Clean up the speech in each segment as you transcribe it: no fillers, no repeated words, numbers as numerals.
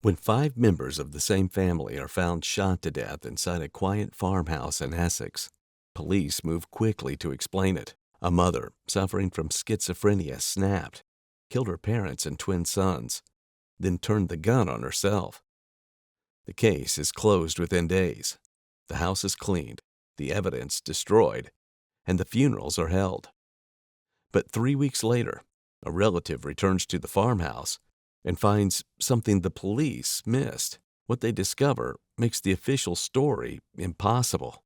When 5 members of the same family are found shot to death inside a quiet farmhouse in Essex, police move quickly to explain it. A mother suffering from schizophrenia snapped, killed her parents and twin sons, then turned the gun on herself. The case is closed within days. The house is cleaned, the evidence destroyed, and the funerals are held. But 3 weeks later, a relative returns to the farmhouse and finds something the police missed. What they discover makes the official story impossible.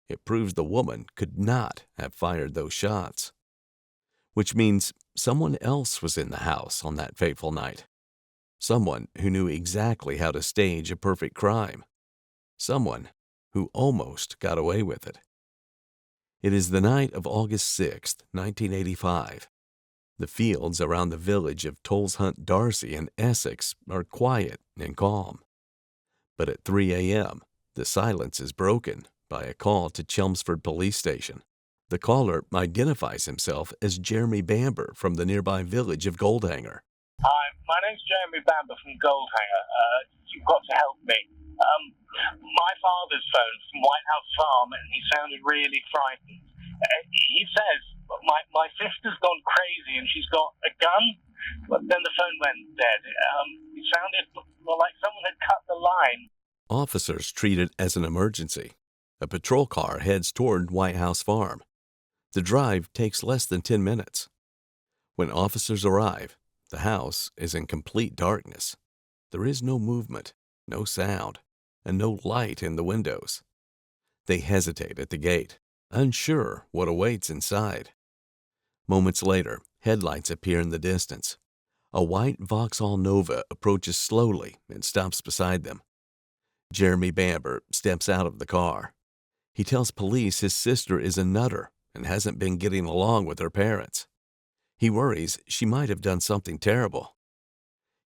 It proves the woman could not have fired those shots, which means someone else was in the house on that fateful night. Someone who knew exactly how to stage a perfect crime. Someone who almost got away with it. It is the night of August 6th, 1985. The fields around the village of Tolleshunt Darcy in Essex are quiet and calm. But at 3 a.m., the silence is broken by a call to Chelmsford Police Station. The caller identifies himself as Jeremy Bamber from the nearby village of Goldhanger. Hi, my name's Jeremy Bamber from Goldhanger. You've got to help me. My father's phoned from White House Farm and he sounded really frightened. He says, my sister's gone crazy and she's got a gun, but then the phone went dead. It sounded like someone had cut the line. Officers treat it as an emergency. A patrol car heads toward White House Farm. The drive takes less than 10 minutes. When officers arrive, the house is in complete darkness. There is no movement, no sound, and no light in the windows. They hesitate at the gate, unsure what awaits inside. Moments later, headlights appear in the distance. A white Vauxhall Nova approaches slowly and stops beside them. Jeremy Bamber steps out of the car. He tells police his sister is a nutter and hasn't been getting along with her parents. He worries she might have done something terrible.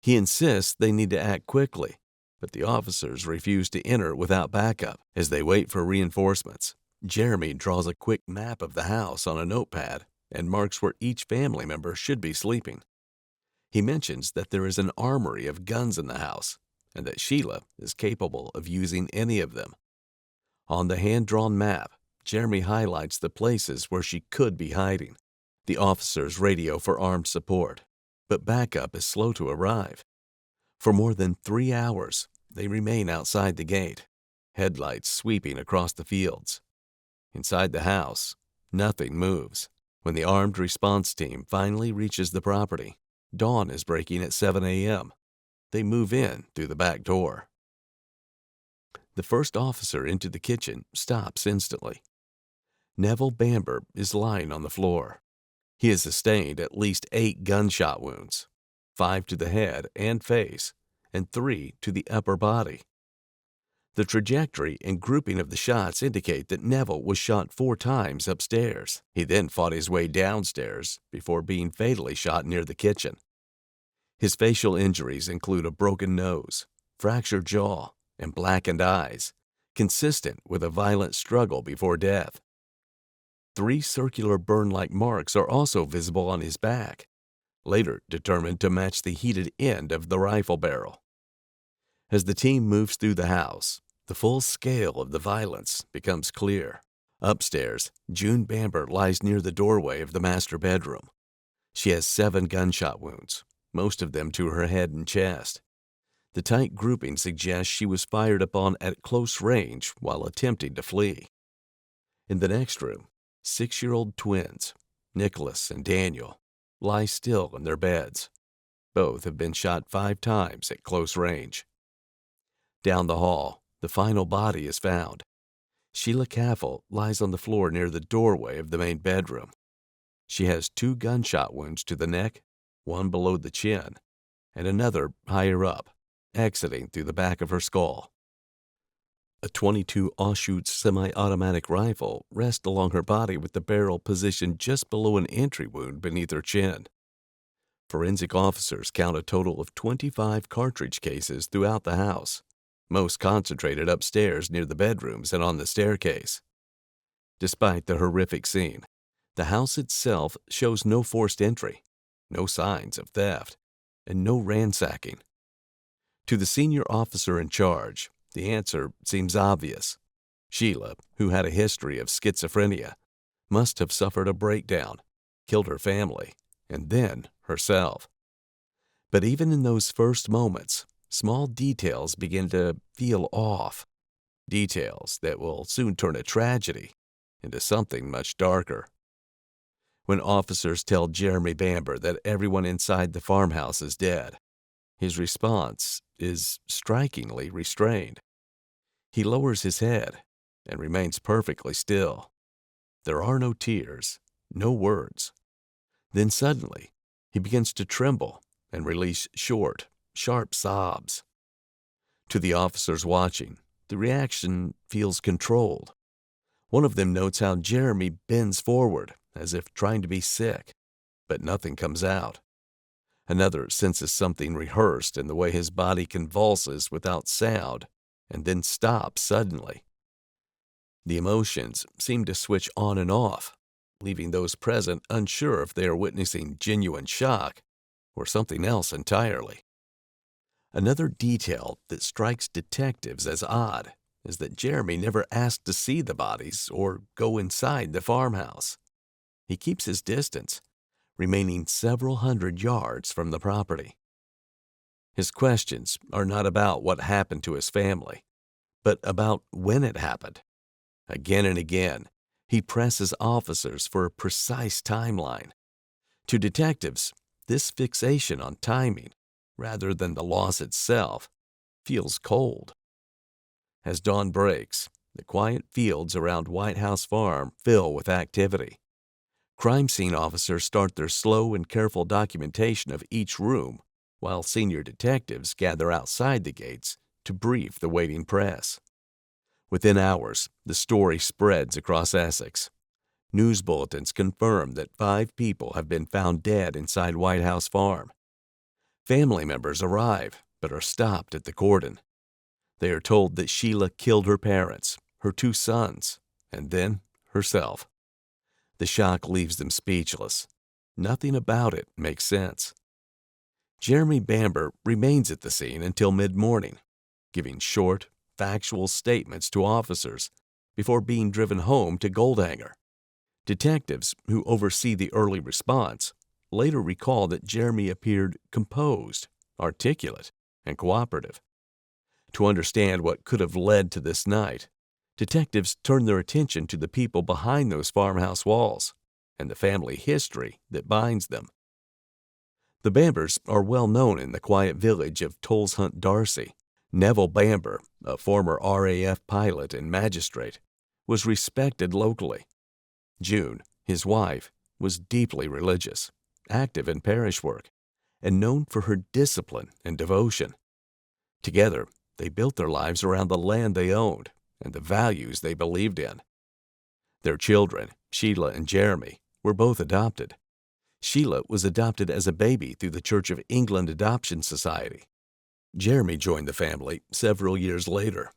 He insists they need to act quickly, but the officers refuse to enter without backup. As they wait for reinforcements, Jeremy draws a quick map of the house on a notepad and marks where each family member should be sleeping. He mentions that there is an armory of guns in the house and that Sheila is capable of using any of them. On the hand-drawn map, Jeremy highlights the places where she could be hiding. The officers radio for armed support, but backup is slow to arrive. For more than 3 hours, they remain outside the gate, headlights sweeping across the fields. Inside the house, nothing moves. When the armed response team finally reaches the property, dawn is breaking at 7 a.m. They move in through the back door. The first officer into the kitchen stops instantly. Neville Bamber is lying on the floor. He has sustained at least 8 gunshot wounds, 5 to the head and face, and 3 to the upper body. The trajectory and grouping of the shots indicate that Neville was shot 4 times upstairs. He then fought his way downstairs before being fatally shot near the kitchen. His facial injuries include a broken nose, fractured jaw, and blackened eyes, consistent with a violent struggle before death. 3 circular burn-like marks are also visible on his back, later determined to match the heated end of the rifle barrel. As the team moves through the house, the full scale of the violence becomes clear. Upstairs, June Bamber lies near the doorway of the master bedroom. She has 7 gunshot wounds, most of them to her head and chest. The tight grouping suggests she was fired upon at close range while attempting to flee. In the next room, 6-year-old twins, Nicholas and Daniel, lie still in their beds. Both have been shot 5 times at close range. Down the hall, the final body is found. Sheila Caffell lies on the floor near the doorway of the main bedroom. She has 2 gunshot wounds to the neck, 1 below the chin, and another higher up, exiting through the back of her skull. A .22 Auschwitz semi-automatic rifle rests along her body with the barrel positioned just below an entry wound beneath her chin. Forensic officers count a total of 25 cartridge cases throughout the house, most concentrated upstairs near the bedrooms and on the staircase. Despite the horrific scene, the house itself shows no forced entry, no signs of theft, and no ransacking. To the senior officer in charge, the answer seems obvious. Sheila, who had a history of schizophrenia, must have suffered a breakdown, killed her family, and then herself. But even in those first moments, small details begin to feel off. Details that will soon turn a tragedy into something much darker. When officers tell Jeremy Bamber that everyone inside the farmhouse is dead, his response is strikingly restrained. He lowers his head and remains perfectly still. There are no tears, no words. Then suddenly, he begins to tremble and release short, sharp sobs. To the officers watching, the reaction feels controlled. One of them notes how Jeremy bends forward as if trying to be sick, but nothing comes out. Another senses something rehearsed in the way his body convulses without sound and then stops suddenly. The emotions seem to switch on and off, leaving those present unsure if they are witnessing genuine shock or something else entirely. Another detail that strikes detectives as odd is that Jeremy never asked to see the bodies or go inside the farmhouse. He keeps his distance, remaining several hundred yards from the property. His questions are not about what happened to his family, but about when it happened. Again and again, he presses officers for a precise timeline. To detectives, this fixation on timing, rather than the loss itself, feels cold. As dawn breaks, the quiet fields around White House Farm fill with activity. Crime scene officers start their slow and careful documentation of each room, while senior detectives gather outside the gates to brief the waiting press. Within hours, the story spreads across Essex. News bulletins confirm that 5 people have been found dead inside White House Farm. Family members arrive, but are stopped at the cordon. They are told that Sheila killed her parents, her 2 sons, and then herself. The shock leaves them speechless. Nothing about it makes sense. Jeremy Bamber remains at the scene until mid-morning, giving short, factual statements to officers before being driven home to Goldhanger. Detectives who oversee the early response later recall that Jeremy appeared composed, articulate, and cooperative. To understand what could have led to this night, detectives turn their attention to the people behind those farmhouse walls and the family history that binds them. The Bambers are well known in the quiet village of Tolleshunt Darcy. Neville Bamber, a former RAF pilot and magistrate, was respected locally. June, his wife, was deeply religious, active in parish work, and known for her discipline and devotion. Together, they built their lives around the land they owned and the values they believed in. Their children, Sheila and Jeremy, were both adopted. Sheila was adopted as a baby through the Church of England Adoption Society. Jeremy joined the family several years later.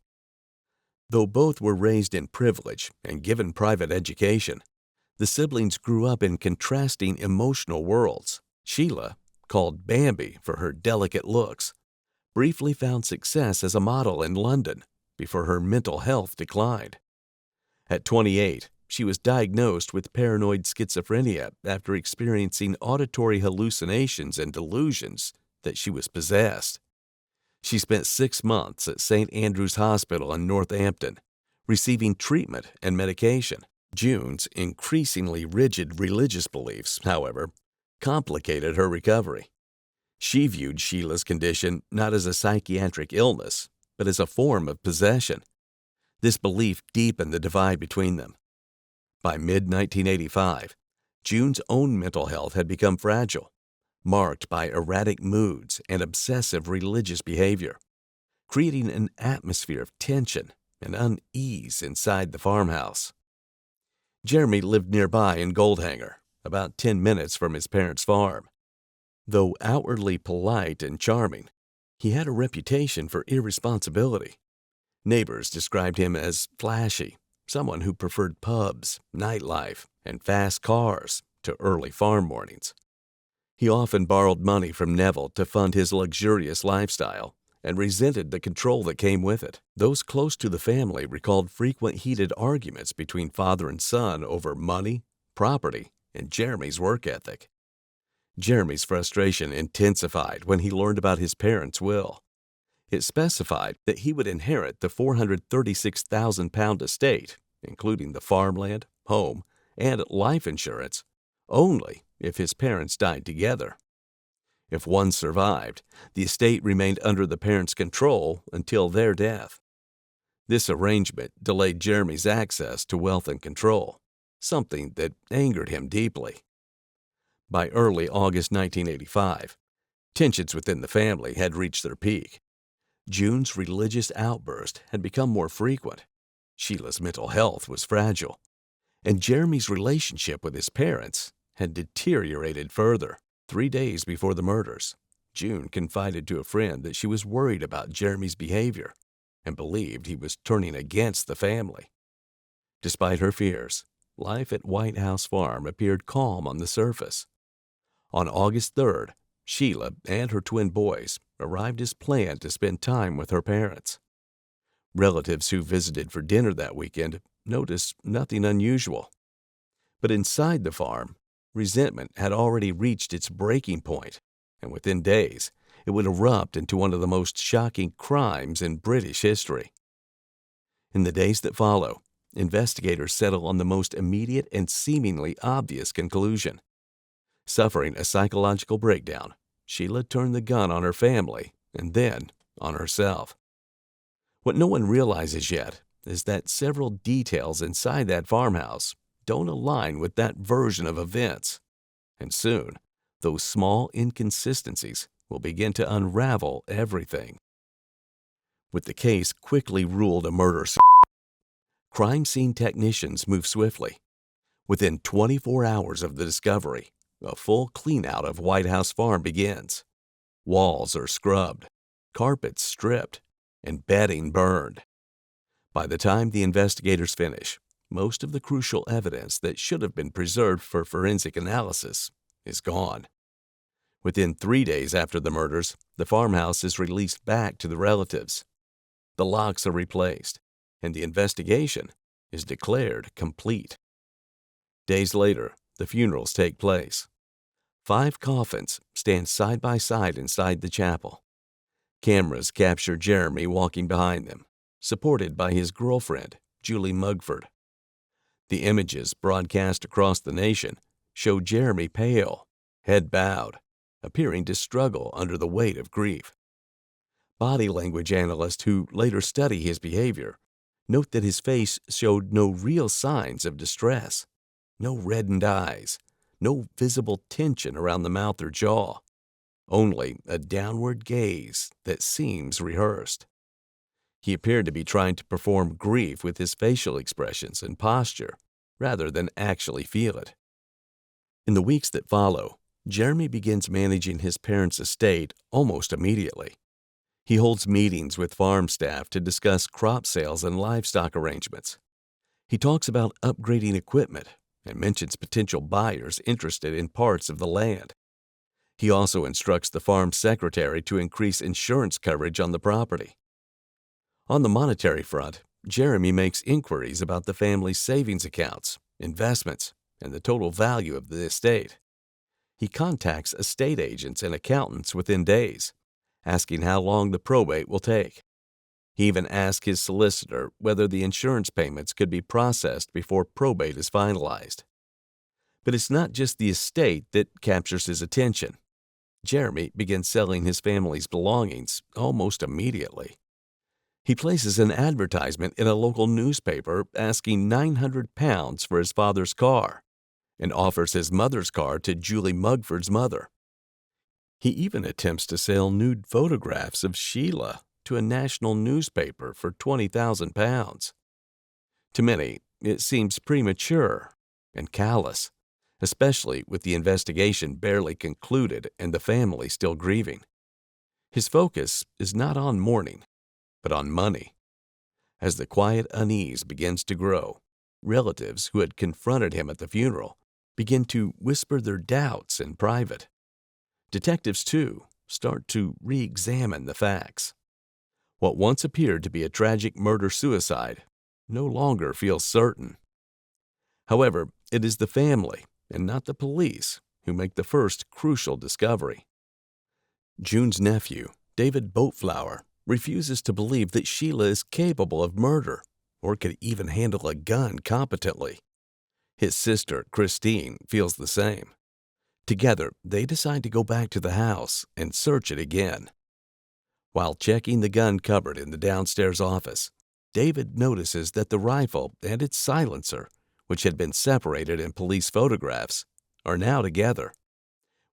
Though both were raised in privilege and given private education, the siblings grew up in contrasting emotional worlds. Sheila, called Bambi for her delicate looks, briefly found success as a model in London before her mental health declined. At 28, she was diagnosed with paranoid schizophrenia after experiencing auditory hallucinations and delusions that she was possessed. She spent 6 months at St. Andrew's Hospital in Northampton, receiving treatment and medication. June's increasingly rigid religious beliefs, however, complicated her recovery. She viewed Sheila's condition not as a psychiatric illness, but as a form of possession. This belief deepened the divide between them. By mid-1985, June's own mental health had become fragile, marked by erratic moods and obsessive religious behavior, creating an atmosphere of tension and unease inside the farmhouse. Jeremy lived nearby in Goldhanger, about 10 minutes from his parents' farm. Though outwardly polite and charming, he had a reputation for irresponsibility. Neighbors described him as flashy, someone who preferred pubs, nightlife, and fast cars to early farm mornings. He often borrowed money from Neville to fund his luxurious lifestyle and resented the control that came with it. Those close to the family recalled frequent heated arguments between father and son over money, property, and Jeremy's work ethic. Jeremy's frustration intensified when he learned about his parents' will. It specified that he would inherit the £436,000 estate, including the farmland, home, and life insurance, only if his parents died together. If one survived, the estate remained under the parents' control until their death. This arrangement delayed Jeremy's access to wealth and control, something that angered him deeply. By early August 1985, tensions within the family had reached their peak. June's religious outburst had become more frequent. Sheila's mental health was fragile, and Jeremy's relationship with his parents had deteriorated further. 3 days before the murders, June confided to a friend that she was worried about Jeremy's behavior and believed he was turning against the family. Despite her fears, life at White House Farm appeared calm on the surface. On August 3rd, Sheila and her twin boys arrived as planned to spend time with her parents. Relatives who visited for dinner that weekend noticed nothing unusual. But inside the farm, resentment had already reached its breaking point, and within days, it would erupt into one of the most shocking crimes in British history. In the days that follow, investigators settle on the most immediate and seemingly obvious conclusion. Suffering a psychological breakdown, Sheila turned the gun on her family and then on herself. What no one realizes yet is that several details inside that farmhouse don't align with that version of events, and soon those small inconsistencies will begin to unravel everything. With the case quickly ruled a murder, crime scene technicians move swiftly. Within 24 hours of the discovery, a full clean-out of White House Farm begins. Walls are scrubbed, carpets stripped, and bedding burned. By the time the investigators finish, most of the crucial evidence that should have been preserved for forensic analysis is gone. Within 3 days after the murders, the farmhouse is released back to the relatives. The locks are replaced, and the investigation is declared complete. Days later, the funerals take place. 5 coffins stand side by side inside the chapel. Cameras capture Jeremy walking behind them, supported by his girlfriend, Julie Mugford. The images broadcast across the nation show Jeremy pale, head bowed, appearing to struggle under the weight of grief. Body language analysts who later study his behavior note that his face showed no real signs of distress, no reddened eyes, no visible tension around the mouth or jaw, only a downward gaze that seems rehearsed. He appeared to be trying to perform grief with his facial expressions and posture, rather than actually feel it. In the weeks that follow, Jeremy begins managing his parents' estate almost immediately. He holds meetings with farm staff to discuss crop sales and livestock arrangements. He talks about upgrading equipment and mentions potential buyers interested in parts of the land. He also instructs the farm secretary to increase insurance coverage on the property. On the monetary front, Jeremy makes inquiries about the family's savings accounts, investments, and the total value of the estate. He contacts estate agents and accountants within days, asking how long the probate will take. He even asks his solicitor whether the insurance payments could be processed before probate is finalized. But it's not just the estate that captures his attention. Jeremy begins selling his family's belongings almost immediately. He places an advertisement in a local newspaper asking £900 for his father's car and offers his mother's car to Julie Mugford's mother. He even attempts to sell nude photographs of Sheila to a national newspaper for £20,000. To many, it seems premature and callous, especially with the investigation barely concluded and the family still grieving. His focus is not on mourning, but on money. As the quiet unease begins to grow, relatives who had confronted him at the funeral begin to whisper their doubts in private. Detectives, too, start to re-examine the facts. What once appeared to be a tragic murder-suicide no longer feels certain. However, it is the family, and not the police, who make the first crucial discovery. June's nephew, David Boatflower, refuses to believe that Sheila is capable of murder or could even handle a gun competently. His sister, Christine, feels the same. Together, they decide to go back to the house and search it again. While checking the gun cupboard in the downstairs office, David notices that the rifle and its silencer, which had been separated in police photographs, are now together.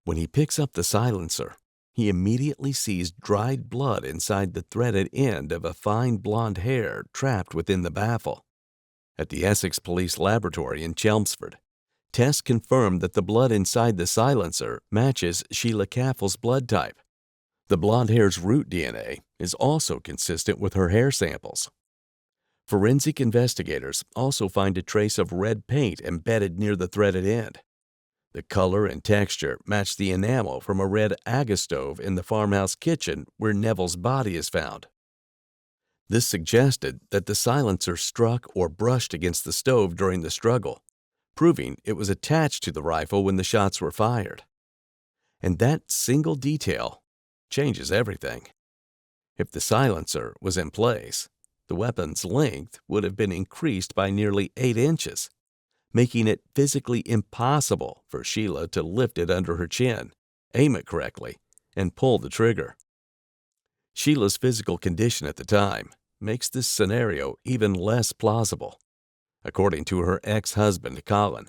When he picks up the silencer, he immediately sees dried blood inside the threaded end of a fine blonde hair trapped within the baffle. At the Essex Police Laboratory in Chelmsford, tests confirmed that the blood inside the silencer matches Sheila Caffell's blood type. The blonde hair's root DNA is also consistent with her hair samples. Forensic investigators also find a trace of red paint embedded near the threaded end. The color and texture match the enamel from a red Aga stove in the farmhouse kitchen where Neville's body is found. This suggested that the silencer struck or brushed against the stove during the struggle, proving it was attached to the rifle when the shots were fired. And that single detail changes everything. If the silencer was in place, the weapon's length would have been increased by nearly 8 inches, making it physically impossible for Sheila to lift it under her chin, aim it correctly, and pull the trigger. Sheila's physical condition at the time makes this scenario even less plausible. According to her ex-husband, Colin,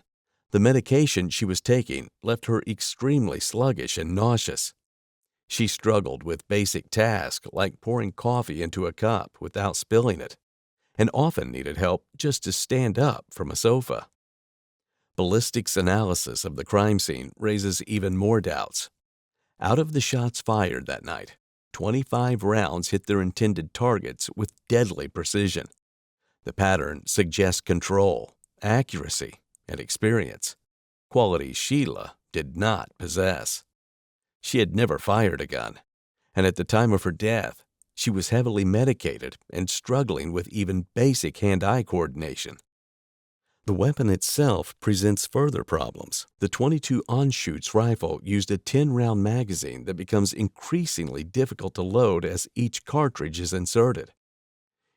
the medication she was taking left her extremely sluggish and nauseous. She struggled with basic tasks like pouring coffee into a cup without spilling it, and often needed help just to stand up from a sofa. Ballistics analysis of the crime scene raises even more doubts. Out of the shots fired that night, 25 rounds hit their intended targets with deadly precision. The pattern suggests control, accuracy, and experience, qualities Sheila did not possess. She had never fired a gun, and at the time of her death, she was heavily medicated and struggling with even basic hand-eye coordination. The weapon itself presents further problems. The .22 Anschutz rifle used a 10-round magazine that becomes increasingly difficult to load as each cartridge is inserted.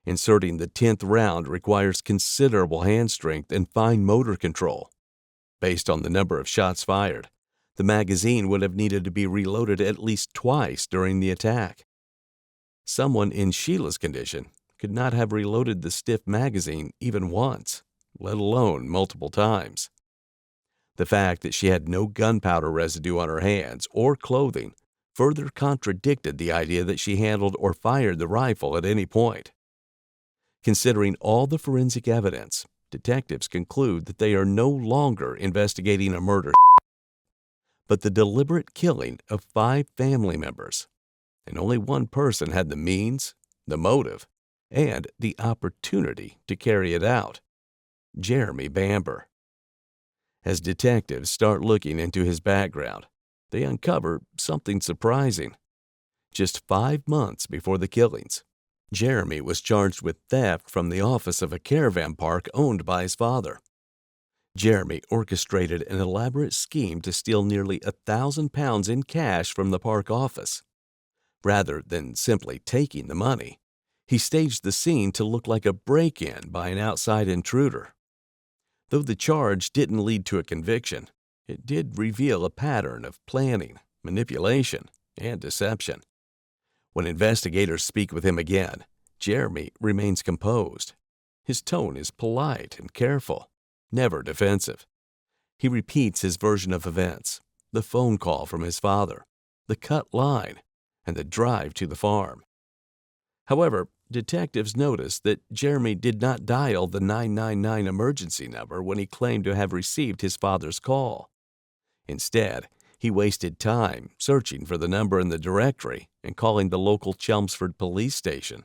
Inserting the 10th round requires considerable hand strength and fine motor control. Based on the number of shots fired, the magazine would have needed to be reloaded at least twice during the attack. Someone in Sheila's condition could not have reloaded the stiff magazine even once, let alone multiple times. The fact that she had no gunpowder residue on her hands or clothing further contradicted the idea that she handled or fired the rifle at any point. Considering all the forensic evidence, detectives conclude that they are no longer investigating a murder, but the deliberate killing of 5 family members, and only one person had the means, the motive, and the opportunity to carry it out: Jeremy Bamber. As detectives start looking into his background, they uncover something surprising. Just 5 months before the killings, Jeremy was charged with theft from the office of a caravan park owned by his father. Jeremy orchestrated an elaborate scheme to steal nearly £1,000 in cash from the park office. Rather than simply taking the money, he staged the scene to look like a break-in by an outside intruder. Though the charge didn't lead to a conviction, it did reveal a pattern of planning, manipulation, and deception. When investigators speak with him again, Jeremy remains composed. His tone is polite and careful, never defensive. He repeats his version of events: the phone call from his father, the cut line, and the drive to the farm. However, detectives noticed that Jeremy did not dial the 999 emergency number when he claimed to have received his father's call. Instead, he wasted time searching for the number in the directory and calling the local Chelmsford police station.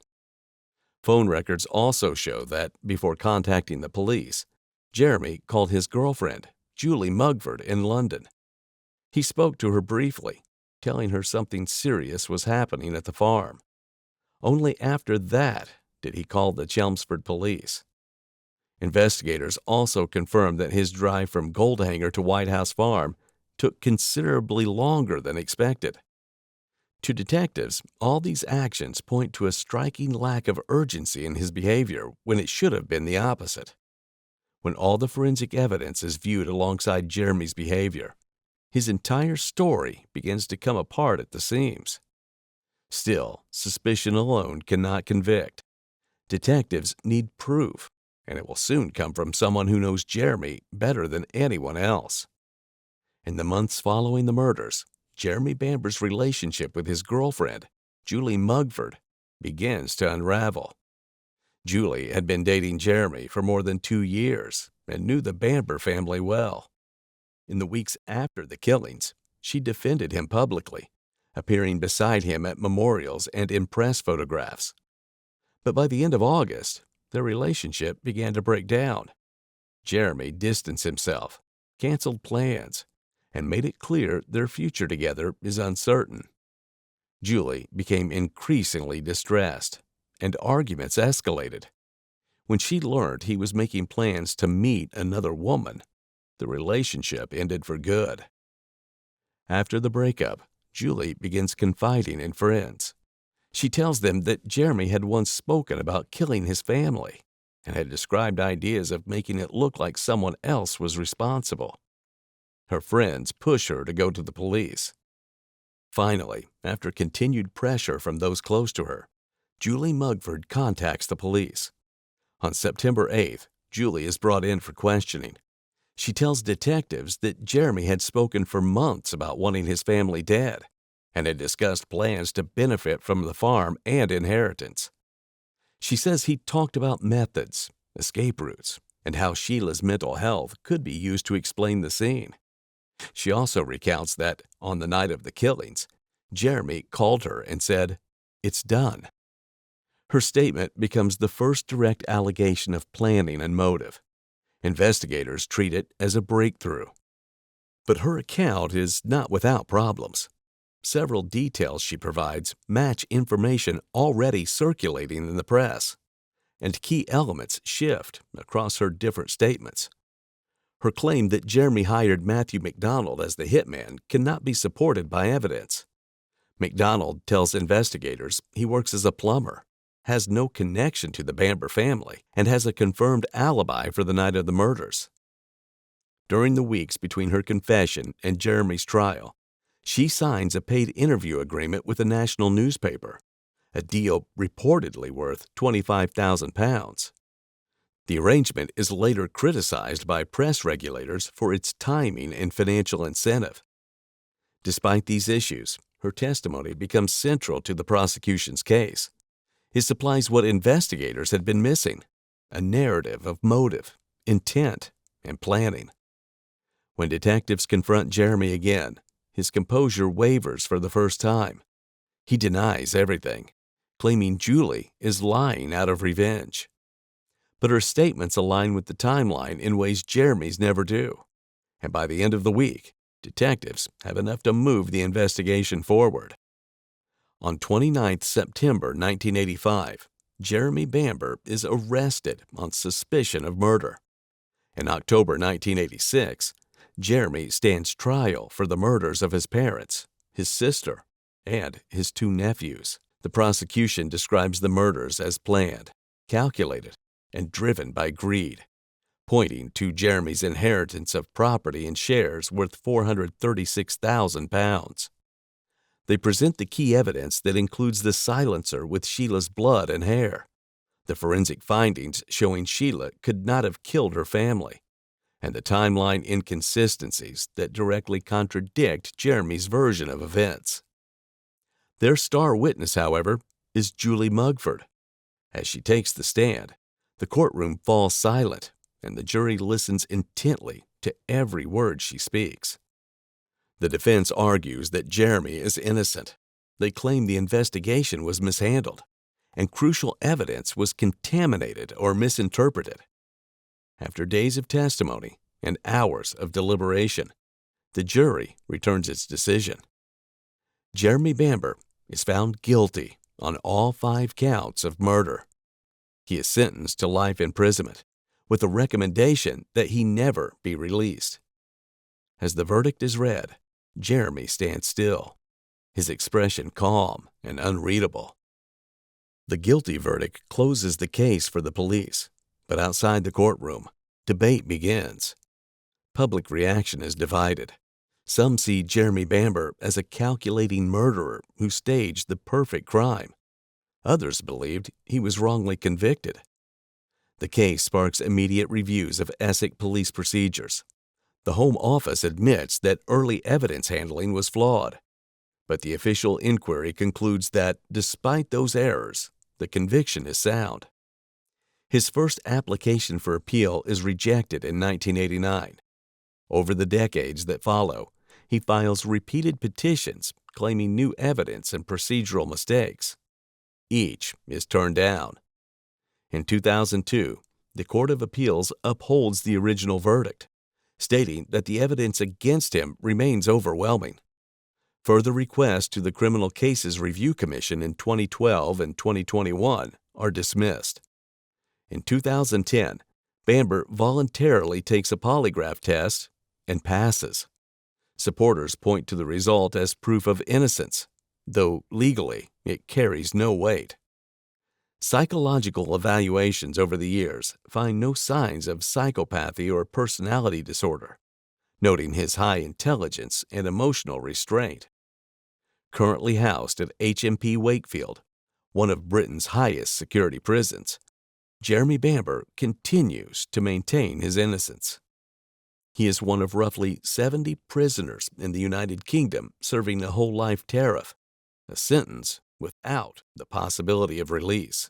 Phone records also show that, before contacting the police, Jeremy called his girlfriend, Julie Mugford, in London. He spoke to her briefly, telling her something serious was happening at the farm. Only after that did he call the Chelmsford police. Investigators also confirmed that his drive from Goldhanger to White House Farm took considerably longer than expected. To detectives, all these actions point to a striking lack of urgency in his behavior when it should have been the opposite. When all the forensic evidence is viewed alongside Jeremy's behavior, his entire story begins to come apart at the seams. Still, suspicion alone cannot convict. Detectives need proof, and it will soon come from someone who knows Jeremy better than anyone else. In the months following the murders, Jeremy Bamber's relationship with his girlfriend, Julie Mugford, begins to unravel. Julie had been dating Jeremy for more than 2 years and knew the Bamber family well. In the weeks after the killings, she defended him publicly, appearing beside him at memorials and in press photographs. But by the end of August, their relationship began to break down. Jeremy distanced himself, canceled plans, and made it clear their future together is uncertain. Julie became increasingly distressed, and arguments escalated. When she learned he was making plans to meet another woman, the relationship ended for good. After the breakup, Julie begins confiding in friends. She tells them that Jeremy had once spoken about killing his family and had described ideas of making it look like someone else was responsible. Her friends push her to go to the police. Finally, after continued pressure from those close to her, Julie Mugford contacts the police. On September 8th, Julie is brought in for questioning. She tells detectives that Jeremy had spoken for months about wanting his family dead and had discussed plans to benefit from the farm and inheritance. She says he talked about methods, escape routes, and how Sheila's mental health could be used to explain the scene. She also recounts that, on the night of the killings, Jeremy called her and said, "It's done." Her statement becomes the first direct allegation of planning and motive. Investigators treat it as a breakthrough. But her account is not without problems. Several details she provides match information already circulating in the press, and key elements shift across her different statements. Her claim that Jeremy hired Matthew McDonald as the hitman cannot be supported by evidence. McDonald tells investigators he works as a plumber, has no connection to the Bamber family, and has a confirmed alibi for the night of the murders. During the weeks between her confession and Jeremy's trial, she signs a paid interview agreement with a national newspaper, a deal reportedly worth £25,000. The arrangement is later criticized by press regulators for its timing and financial incentive. Despite these issues, her testimony becomes central to the prosecution's case. It supplies what investigators had been missing: a narrative of motive, intent, and planning. When detectives confront Jeremy again, his composure wavers for the first time. He denies everything, claiming Julie is lying out of revenge. But her statements align with the timeline in ways Jeremy's never do, and by the end of the week, detectives have enough to move the investigation forward. On 29 September 1985, Jeremy Bamber is arrested on suspicion of murder. In October 1986, Jeremy stands trial for the murders of his parents, his sister, and his 2 nephews. The prosecution describes the murders as planned, calculated, and driven by greed, pointing to Jeremy's inheritance of property and shares worth £436,000. They present the key evidence that includes the silencer with Sheila's blood and hair, the forensic findings showing Sheila could not have killed her family, and the timeline inconsistencies that directly contradict Jeremy's version of events. Their star witness, however, is Julie Mugford. As she takes the stand, the courtroom falls silent, and the jury listens intently to every word she speaks. The defense argues that Jeremy is innocent. They claim the investigation was mishandled, and crucial evidence was contaminated or misinterpreted. After days of testimony and hours of deliberation, the jury returns its decision. Jeremy Bamber is found guilty on all 5 counts of murder. He is sentenced to life imprisonment, with a recommendation that he never be released. As the verdict is read, Jeremy stands still, his expression calm and unreadable. The guilty verdict closes the case for the police, but outside the courtroom, debate begins. Public reaction is divided. Some see Jeremy Bamber as a calculating murderer who staged the perfect crime. Others believed he was wrongly convicted. The case sparks immediate reviews of Essex police procedures. The Home Office admits that early evidence handling was flawed, but the official inquiry concludes that, despite those errors, the conviction is sound. His first application for appeal is rejected in 1989. Over the decades that follow, he files repeated petitions claiming new evidence and procedural mistakes. Each is turned down. In 2002, the Court of Appeals upholds the original verdict, stating that the evidence against him remains overwhelming. Further requests to the Criminal Cases Review Commission in 2012 and 2021 are dismissed. In 2010, Bamber voluntarily takes a polygraph test and passes. Supporters point to the result as proof of innocence, though legally it carries no weight. Psychological evaluations over the years find no signs of psychopathy or personality disorder, noting his high intelligence and emotional restraint. Currently housed at HMP Wakefield, one of Britain's highest security prisons, Jeremy Bamber continues to maintain his innocence. He is one of roughly 70 prisoners in the United Kingdom serving a whole life tariff, a sentence without the possibility of release.